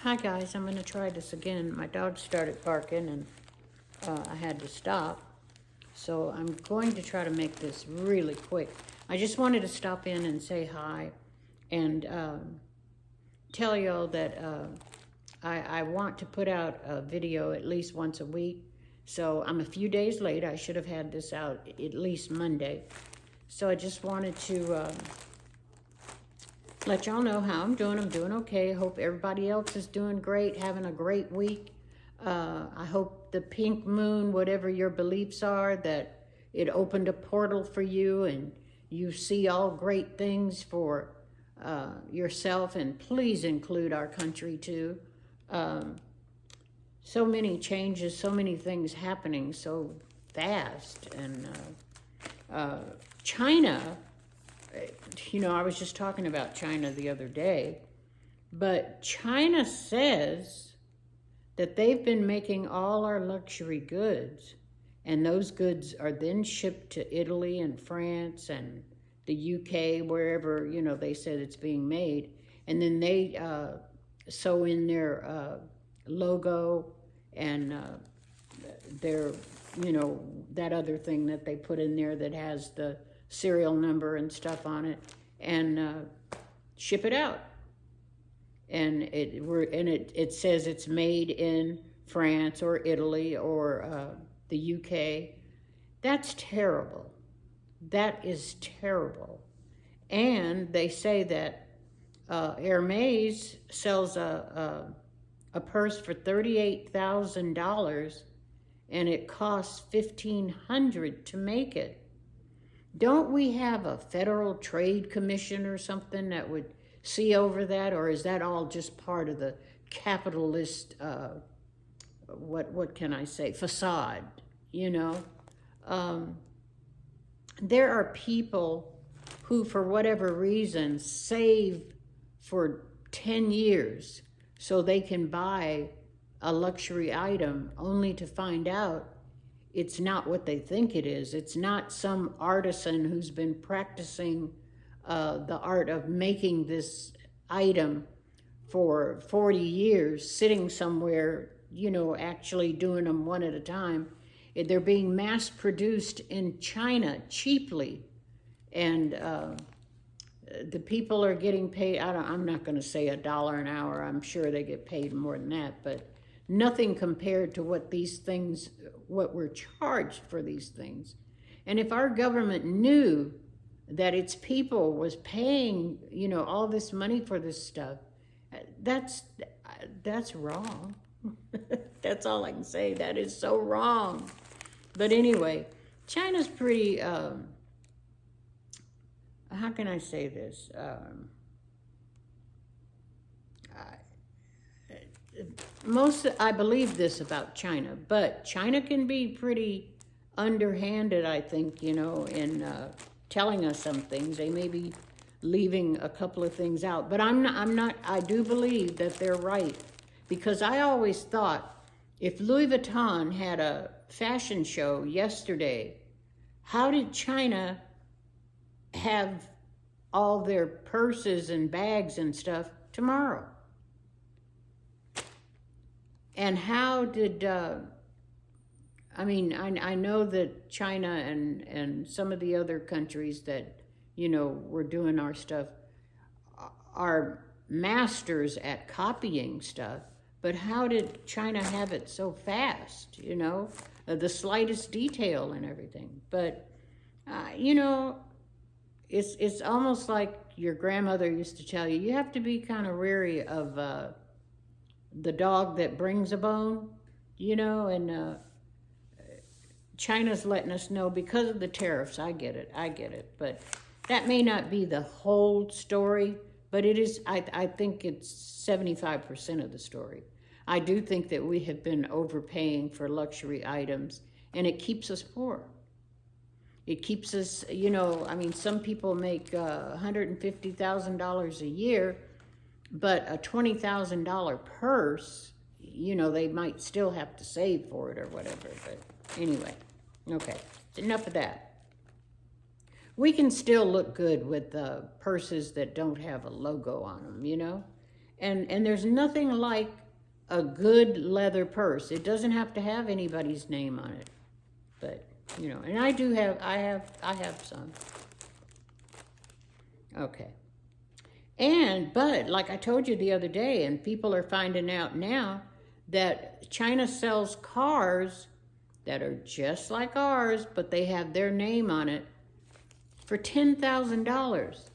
Hi guys, I'm going to try this again. My dog started barking and I had to stop. So I'm going to try to make this really quick. I just wanted to stop in and say hi and tell y'all that I want to put out a video at least once a week. So I'm a few days late. I should have had this out at least Monday. So I just wanted to let y'all know how I'm doing. I'm doing okay. Hope everybody else is doing great, having a great week. I hope the pink moon, whatever your beliefs are, that it opened a portal for you and you see all great things for yourself, and please include our country too. So many changes, so many things happening so fast. And China, you know, I was just talking about China the other day, but China says that they've been making all our luxury goods, and those goods are then shipped to Italy and France and the UK, wherever, you know, they said it's being made. And then they sew in their logo and their, you know, that other thing that they put in there that has the serial number and stuff on it, and ship it out. And it says it's made in France or Italy or the UK. That's terrible. That is terrible. And they say that Hermes sells a purse for $38,000 and it costs $1,500 to make it. Don't we have a Federal Trade Commission or something that would see over that? Or is that all just part of the capitalist, what can I say, facade, you know? There are people who, for whatever reason, save for 10 years so they can buy a luxury item, only to find out it's not what they think it is. It's not some artisan who's been practicing the art of making this item for 40 years, sitting somewhere, you know, actually doing them one at a time. They're being mass produced in China cheaply. And the people are getting paid, I'm not going to say $1 an hour. I'm sure they get paid more than that, but nothing compared to what these things, what we're charged for these things. And if our government knew that its people was paying, you know, all this money for this stuff, that's wrong. That's all I can say. That is so wrong. But anyway, China's pretty, how can I say this? I believe this about China, but China can be pretty underhanded, I think, you know, in telling us some things. They may be leaving a couple of things out, but I do believe that they're right, because I always thought if Louis Vuitton had a fashion show yesterday, how did China have all their purses and bags and stuff tomorrow? And how did, I mean, I know that China and some of the other countries that, you know, were doing our stuff are masters at copying stuff, but how did China have it so fast, you know, the slightest detail and everything? But, you know, it's almost like your grandmother used to tell you, you have to be kind of wary of the dog that brings a bone, you know, and China's letting us know because of the tariffs. I get it, but that may not be the whole story, but it is, I think it's 75% of the story. I do think that we have been overpaying for luxury items, and it keeps us poor. It keeps us, you know, I mean, some people make $150,000 a year, but a $20,000 purse, you know, they might still have to save for it or whatever. But anyway, okay, enough of that. We can still look good with purses that don't have a logo on them, you know? And there's nothing like a good leather purse. It doesn't have to have anybody's name on it. But, you know, and I have some. Okay. But like I told you the other day, and people are finding out now that China sells cars that are just like ours, but they have their name on it for $10,000.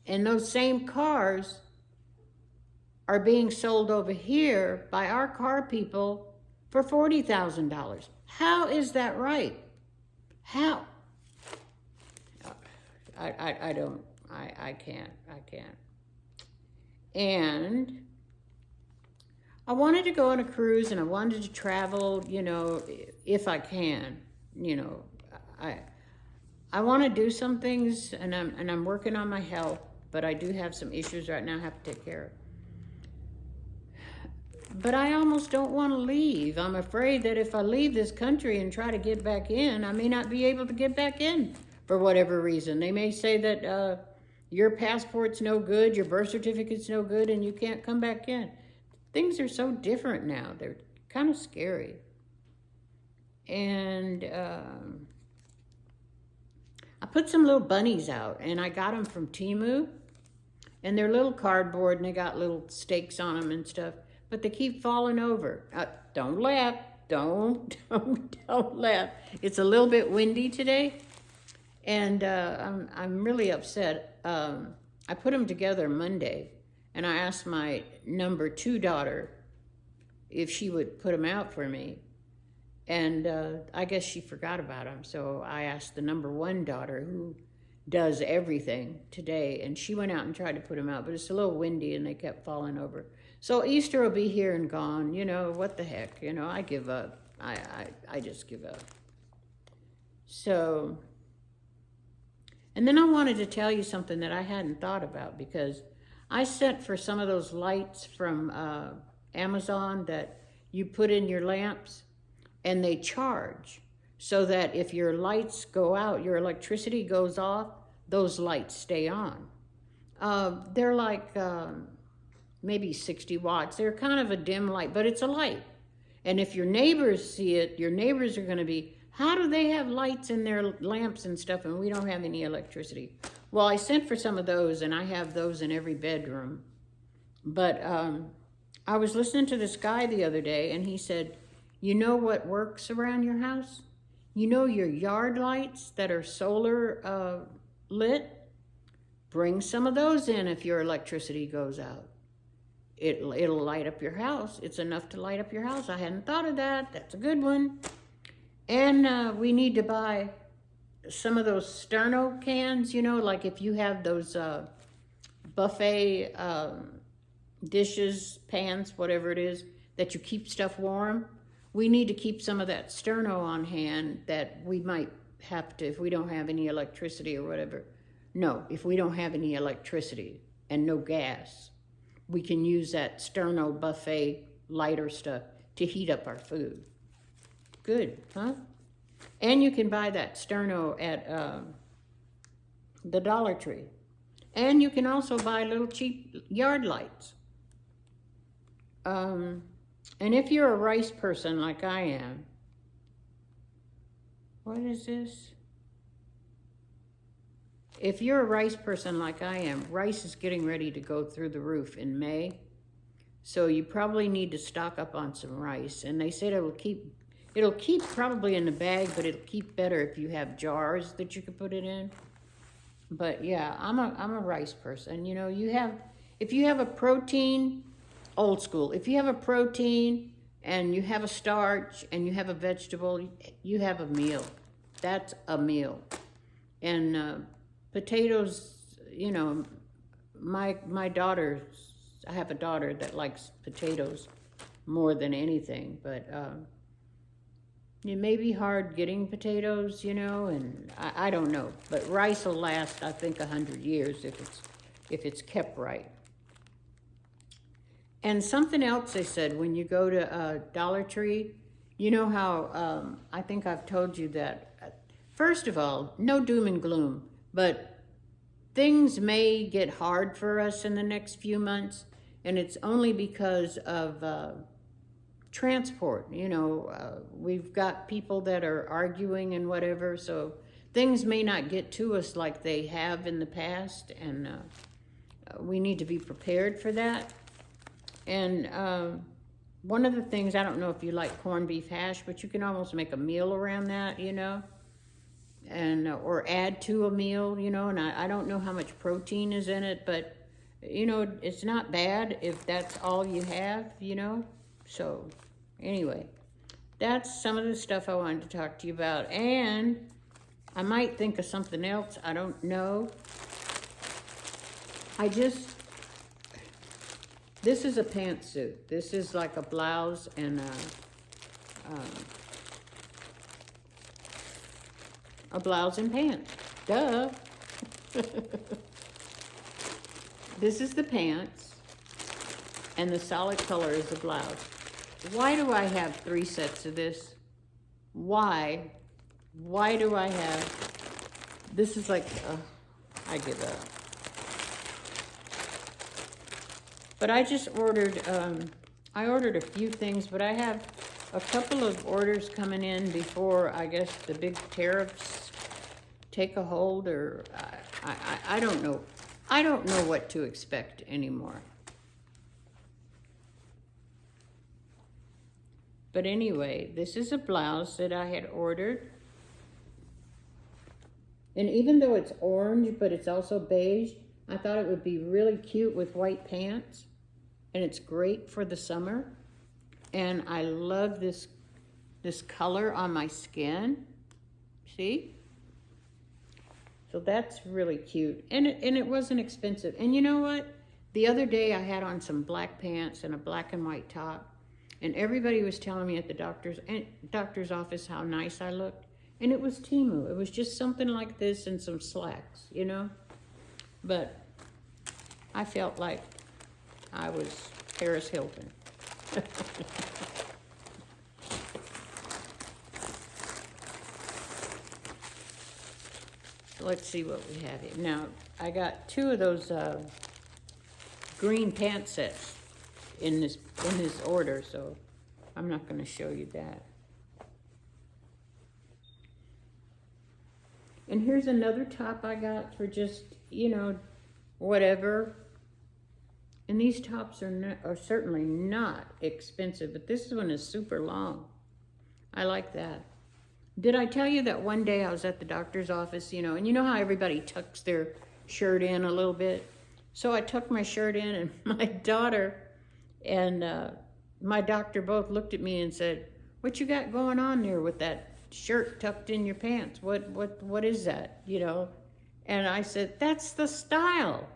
And those same cars are being sold over here by our car people for $40,000. How is that right? How? I can't. And I wanted to go on a cruise, and I wanted to travel, you know, if I can, you know. I want to do some things, and I'm working on my health, but I do have some issues right now I have to take care of. But I almost don't want to leave. I'm afraid that if I leave this country and try to get back in, I may not be able to get back in for whatever reason. They may say that your passport's no good, your birth certificate's no good, and you can't come back in. Things are so different now. They're kind of scary. And I put some little bunnies out, and I got them from Temu. And they're little cardboard, and they got little stakes on them and stuff. But they keep falling over. Don't laugh. Don't laugh. It's a little bit windy today, and I'm really upset. I put them together Monday, and I asked my number 2 daughter if she would put them out for me, and I guess she forgot about them. So I asked the number 1 daughter, who does everything today, and she went out and tried to put them out, but it's a little windy, and they kept falling over. So Easter will be here and gone. You know, what the heck? You know, I give up. I just give up. So, and then I wanted to tell you something that I hadn't thought about, because I sent for some of those lights from Amazon that you put in your lamps, and they charge, so that if your lights go out, your electricity goes off, those lights stay on. They're like maybe 60 watts. They're kind of a dim light, but it's a light. And if your neighbors see it, your neighbors are going to be, how do they have lights in their lamps and stuff, and we don't have any electricity? Well, I sent for some of those, and I have those in every bedroom. But I was listening to this guy the other day, and he said, you know what works around your house? You know your yard lights that are solar lit? Bring some of those in if your electricity goes out. It'll light up your house. It's enough to light up your house. I hadn't thought of that. That's a good one. And we need to buy some of those sterno cans, you know, like if you have those buffet dishes, pans, whatever it is, that you keep stuff warm. We need to keep some of that sterno on hand that we might have to, if we don't have any electricity or whatever. No, if we don't have any electricity and no gas, we can use that sterno buffet lighter stuff to heat up our food. Good, huh? And you can buy that sterno at the Dollar Tree. And you can also buy little cheap yard lights. And if you're a rice person like I am, what is this? If you're a rice person like I am, rice is getting ready to go through the roof in May. So you probably need to stock up on some rice. And they said it'll keep probably in the bag, but it'll keep better if you have jars that you can put it in. But yeah, I'm a rice person. You know, if you have a protein, old school, if you have a protein and you have a starch and you have a vegetable, you have a meal. That's a meal. And potatoes, you know, my daughter, I have a daughter that likes potatoes more than anything, but it may be hard getting potatoes, you know, and I don't know. But rice will last, I think, 100 years if it's kept right. And something else they said, when you go to Dollar Tree, you know how, I think I've told you that, first of all, no doom and gloom, but things may get hard for us in the next few months. And it's only because of transport. You know, we've got people that are arguing and whatever, so things may not get to us like they have in the past, and we need to be prepared for that. And one of the things, I don't know if you like corned beef hash, but you can almost make a meal around that, you know, and or add to a meal, you know, and I don't know how much protein is in it, but, you know, it's not bad if that's all you have, you know. So, anyway, that's some of the stuff I wanted to talk to you about, and I might think of something else, I don't know. This is a pantsuit. This is like a blouse and a blouse and pants. Duh. This is the pants, and the solid color is the blouse. Why do I have 3 sets of this? Why? Why do I have... This is like... I give up. But I just ordered... I ordered a few things, but I have a couple of orders coming in before, I guess, the big tariffs take a hold, or... I don't know. I don't know what to expect anymore. But anyway, this is a blouse that I had ordered. And even though it's orange, but it's also beige, I thought it would be really cute with white pants. And it's great for the summer. And I love this color on my skin. See? So that's really cute. And it wasn't expensive. And you know what? The other day I had on some black pants and a black and white top. And everybody was telling me at the doctor's office how nice I looked. And it was Temu. It was just something like this and some slacks, you know? But I felt like I was Paris Hilton. Let's see what we have here. Now, I got 2 of those green pant sets in this order, so I'm not going to show you that. And here's another top I got for just, you know, whatever. And these tops are certainly not expensive, but this one is super long. I like that. Did I tell you that one day I was at the doctor's office, you know, and you know how everybody tucks their shirt in a little bit? So I tucked my shirt in, and my daughter and my doctor both looked at me and said, "What you got going on there with that shirt tucked in your pants? What is that?" You know? And I said, "That's the style."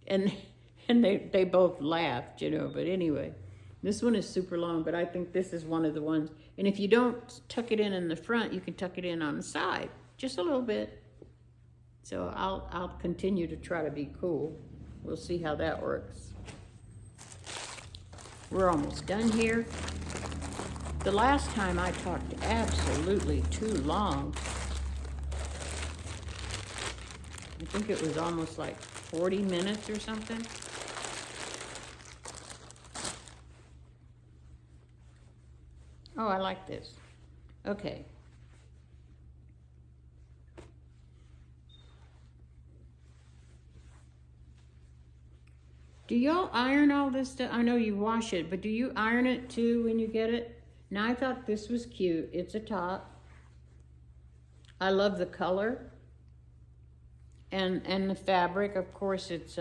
And they both laughed, you know, but anyway, this one is super long, but I think this is one of the ones. And if you don't tuck it in the front, you can tuck it in on the side, just a little bit. So I'll continue to try to be cool. We'll see how that works. We're almost done here. The last time I talked absolutely too long. I think it was almost like 40 minutes or something. Oh, I like this. Okay. Do y'all iron all this stuff? I know you wash it, but do you iron it too when you get it? Now, I thought this was cute. It's a top. I love the color. And the fabric, of course, it's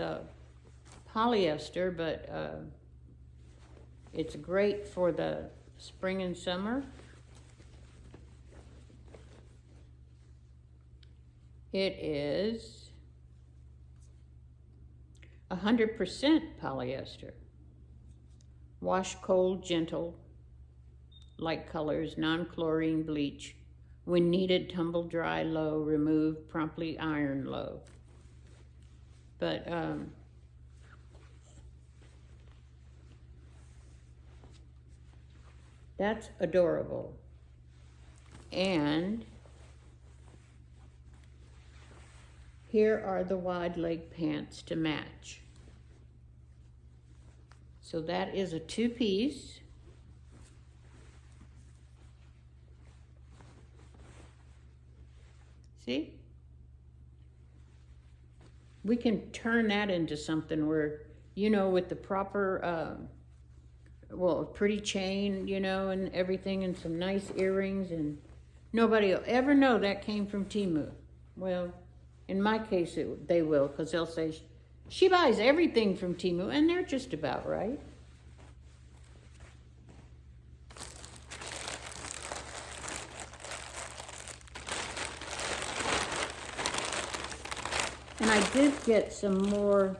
polyester, but it's great for the spring and summer. It is 100% polyester. Wash cold, gentle, light colors, non-chlorine bleach. When needed, tumble dry low, remove, promptly iron low. But that's adorable. And here are the wide leg pants to match. So that is a 2-piece. See? We can turn that into something where, you know, with the proper, well, a pretty chain, you know, and everything, and some nice earrings, and nobody will ever know that came from Temu. Well, in my case, they will, because they'll say, she buys everything from Temu, and they're just about right. And I did get some more.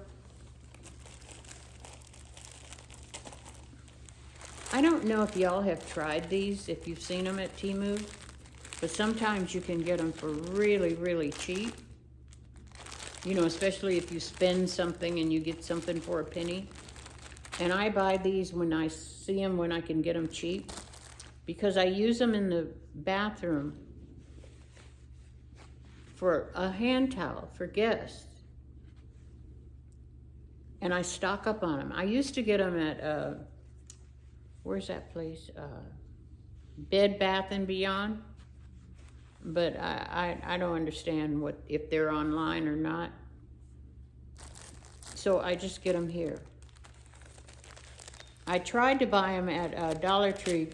I don't know if y'all have tried these, if you've seen them at Temu, but sometimes you can get them for really, really cheap. You know, especially if you spend something and you get something for a penny. And I buy these when I see them, when I can get them cheap, because I use them in the bathroom for a hand towel for guests. And I stock up on them. I used to get them at, where's that place? Bed Bath & Beyond. But I don't understand if they're online or not. So I just get them here. I tried to buy them at Dollar Tree,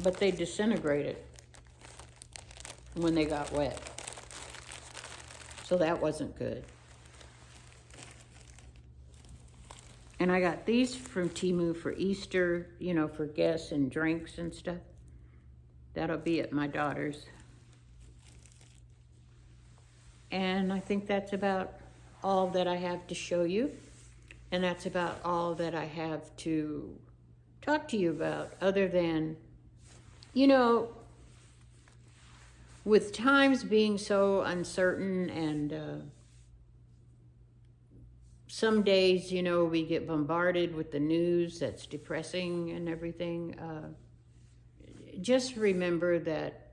but they disintegrated when they got wet. So that wasn't good. And I got these from Temu for Easter, you know, for guests and drinks and stuff. That'll be at my daughter's. And I think that's about all that I have to show you. And that's about all that I have to talk to you about, other than, you know, with times being so uncertain, and some days, you know, we get bombarded with the news that's depressing and everything. Just remember that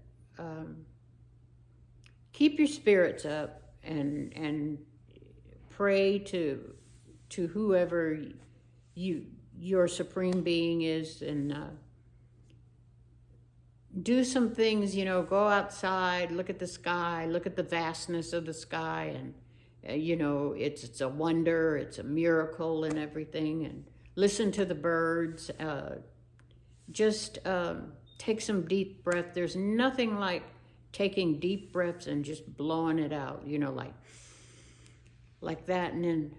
keep your spirits up, and pray to whoever your supreme being is, and do some things, you know, go outside, look at the sky, look at the vastness of the sky, and you know, it's a wonder, it's a miracle and everything, and listen to the birds. Just take some deep breath. There's nothing like taking deep breaths and just blowing it out, you know, like that, and then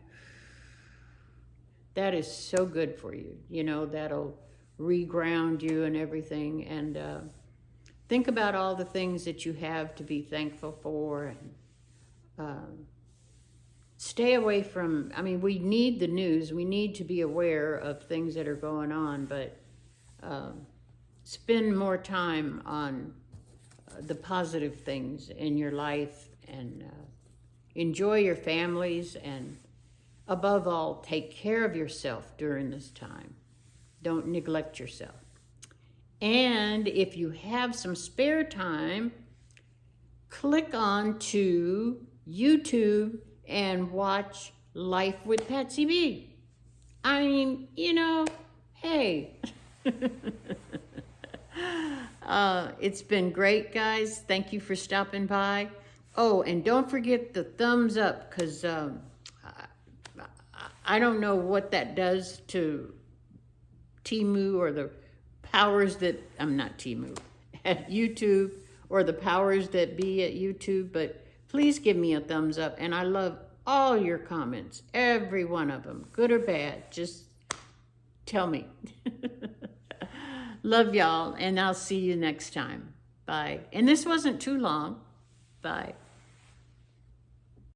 that is so good for you. You know, that'll reground you and everything. And think about all the things that you have to be thankful for, and stay away from, I mean, we need the news. We need to be aware of things that are going on, but spend more time on the positive things in your life, and enjoy your families, and above all, take care of yourself during this time. Don't neglect yourself. And if you have some spare time, click on to YouTube and watch Life with Patsy B. I mean, you know, hey. It's been great, guys. Thank you for stopping by. Oh, and don't forget the thumbs up, because I don't know what that does to Temu, or the powers that, I'm not Temu, at YouTube, or the powers that be at YouTube, but please give me a thumbs up. And I love all your comments, every one of them, good or bad. Just tell me. Love y'all, and I'll see you next time. Bye. And this wasn't too long. Bye.